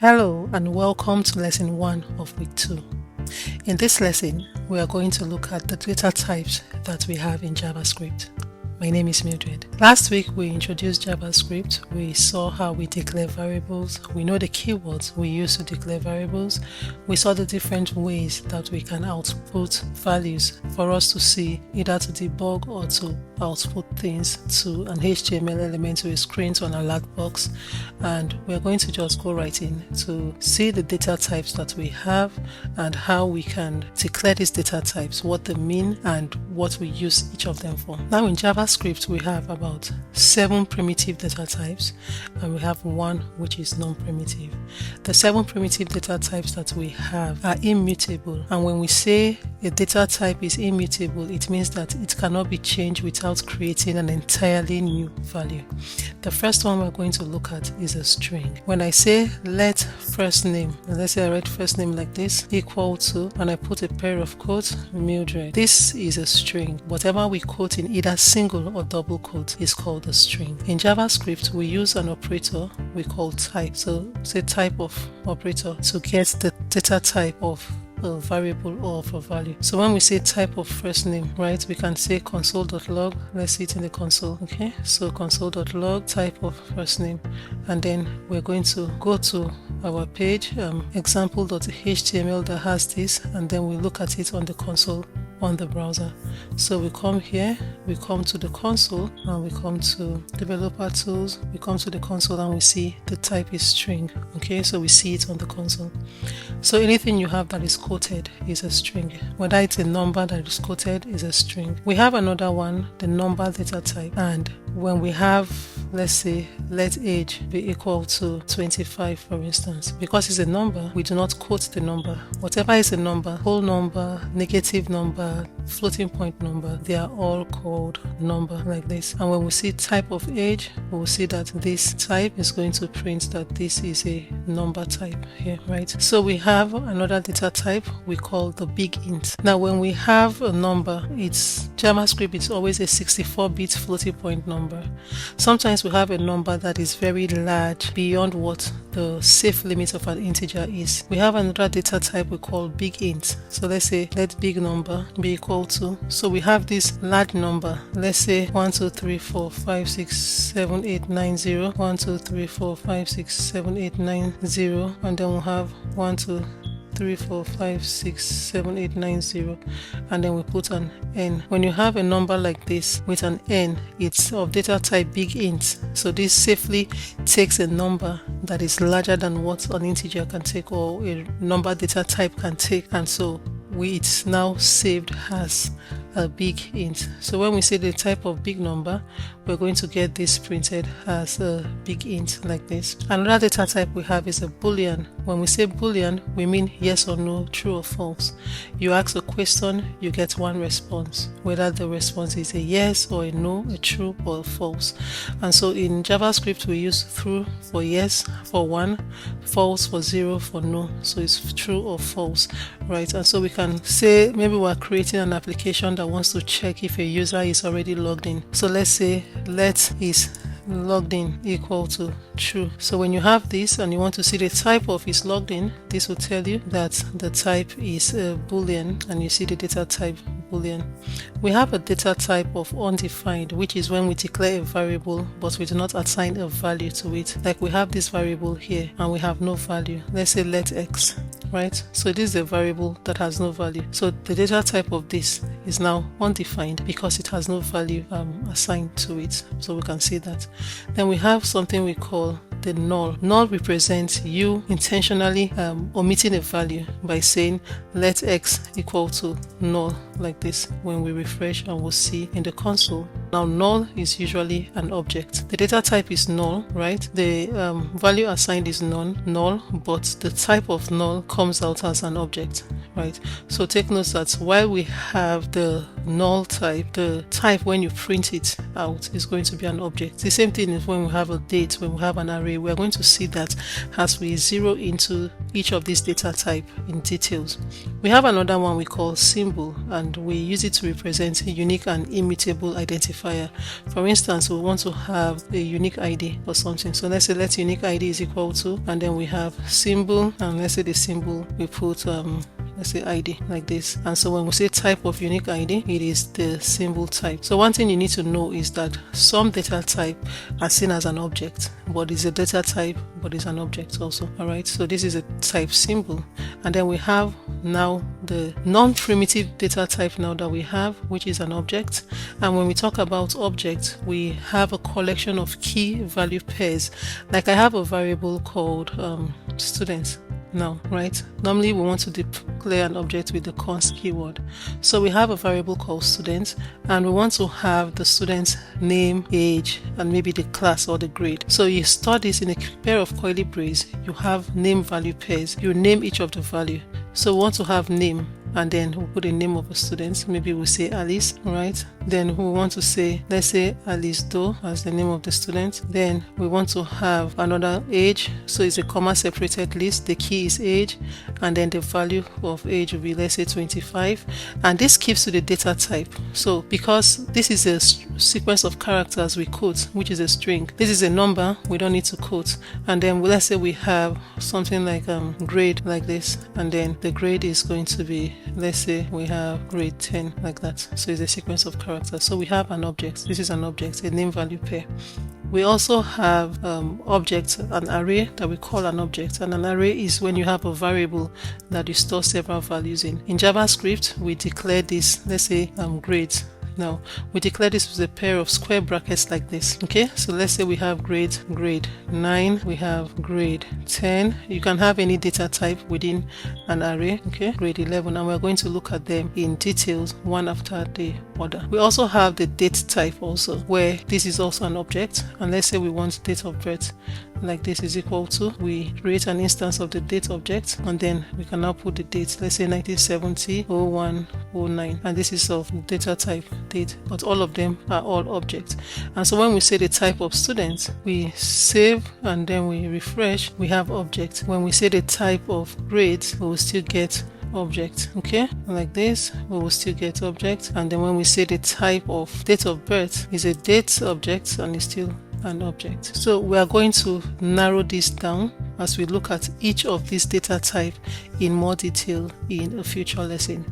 Hello and welcome to lesson 1 of week 2. In this lesson, we are going to look at the data types that we have in JavaScript. My name is Mildred. Last week we introduced JavaScript. We saw how we declare variables. We know the keywords we use to declare variables. We saw the different ways that we can output values for us to see, either to debug or to output things to an HTML element, to a screen, to an alert box. And we're going to just go right in to see the data types that we have and how we can declare these data types, what they mean and what we use each of them for. Now in JavaScript we have about 7 primitive data types and we have 1 which is non-primitive. The 7 primitive data types that we have are immutable, and when we say a data type is immutable, it means that it cannot be changed without creating an entirely new value. The first one we're going to look at is a string. When I say let first name, let's say I write first name like this, equal to, and I put a pair of quotes, Mildred. This is a string. Whatever we quote in either single or double quote is called a string. In JavaScript, we use an operator we call type. So say type of operator to get the data type of a variable or of a value. So when we say type of first name, right, we can say console.log. Let's see it in the console. Okay, so console.log type of first name, and then we're going to go to our page example.html that has this, and then we look at it on the console on the browser. So we come here, we come to the console, and we come to developer tools, we come to the console, and we see the type is string. Okay, so we see it on the console. So anything you have that is quoted is a string. Whether it's a number that is quoted is a string. We have another one, the number data type, and when we have, let's say, let age be equal to 25 for instance, because it's a number, we do not quote the number. Whatever is a number, whole number, negative number, floating point number, they are all called number like this. And when we see type of age, we will see that this type is going to print that this is a number type here, right? So we have another data type we call the big int. Now when we have a number, it's JavaScript, it's always a 64-bit floating point number. Sometimes we have a number that is very large beyond what the safe limit of an integer is. We have another data type we call big int. So let's say let big number be equal to, so we have this large number, let's say 1 2 3 4 5 6 7 8 9 0, 1 2 3 4 5 6 7 8 9 0, and then we'll have 1 2 3 4 5 6 7 8 9 0, and then we put an n. When you have a number like this with an n, it's of data type big int. So this safely takes a number that is larger than what an integer can take or a number data type can take, and so it's now saved as a big int. So when we say the type of big number, we're going to get this printed as a big int like this. Another data type we have is a boolean. When we say boolean, we mean yes or no, true or false. You ask a question, you get one response, whether the response is a yes or a no, a true or a false. And so in JavaScript we use true for yes for 1, false for 0 for no. So it's true or false, right? And so we can say maybe we're creating an application that wants to check if a user is already logged in. So let's say let is logged in equal to true. So when you have this and you want to see the type of is logged in, this will tell you that the type is a boolean, and you see the data type boolean. We have a data type of undefined, which is when we declare a variable but we do not assign a value to it. Like we have this variable here and we have no value. Let's say let x, right? So this is a variable that has no value. So the data type of this is now undefined because it has no value assigned to it. So we can see that. Then we have something we call the null. Null represents you intentionally omitting a value by saying let x equal to null like this. When we refresh, and we'll see in the console. Now null is usually an object. The data type is null, right? The value assigned is null, but the type of null comes out as an object, right? So take note that while we have the null type, the type when you print it out is going to be an object. The same thing is when we have a date, when we have an array, we're going to see that as we zero into each of these data type in details. We have another one we call symbol, and we use it to represent a unique and immutable identifier. For instance, we want to have a unique ID or something. So let's say unique ID is equal to, and then we have symbol, and let's say the symbol we put let's say ID like this. And so when we say type of unique ID, it is the symbol type. So one thing you need to know is that some data type are seen as an object, but it's a data type, but it's an object also. All right, so this is a type symbol. And then we have now the non-primitive data type now that we have, which is an object. And when we talk about objects, we have a collection of key value pairs. Like I have a variable called students now, right? Normally we want to declare an object with the const keyword. So we have a variable called student, and we want to have the student's name, age, and maybe the class or the grade. So you store this in a pair of curly braces. You have name value pairs. You name each of the value. So we want to have name, and then we'll put the name of a student. Maybe we'll say Alice, right? Then we want to say, let's say Alice Doe as the name of the student. Then we want to have another age. So it's a comma separated list. The key is age, and then the value of age will be, let's say 25. And this keeps to the data type. So because this is a sequence of characters we quote, which is a string. This is a number, we don't need to quote. And then let's say we have something like grade like this, and then the grade is going to be, let's say we have grade 10 like that. So it's a sequence of characters. So we have an object. This is an object, a name value pair. We also have objects, an array that we call an object. And an array is when you have a variable that you store several values in. In JavaScript, we declare this, let's say grades. Now we declare this with a pair of square brackets like this. Okay, so let's say we have grade 9, we have grade 10. You can have any data type within an array. Okay, grade 11, and we're going to look at them in details one after the other. We also have the date type also, where this is also an object, and let's say we want date of birth like this is equal to, we create an instance of the date object, and then we can now put the date, let's say 1970 01 09, and this is of data type date, but all of them are all objects. And so when we say the type of student, we save and then we refresh, we have object. When we say the type of grade, we will still get object. Okay, like this we will still get object. And then when we say the type of date of birth, is a date object and it's still an object. So we are going to narrow this down as we look at each of these data type in more detail in a future lesson.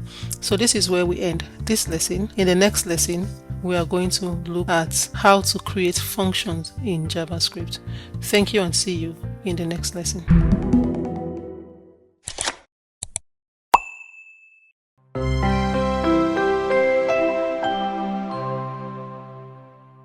So this is where we end this lesson. In the next lesson, we are going to look at how to create functions in JavaScript. Thank you, and see you in the next lesson.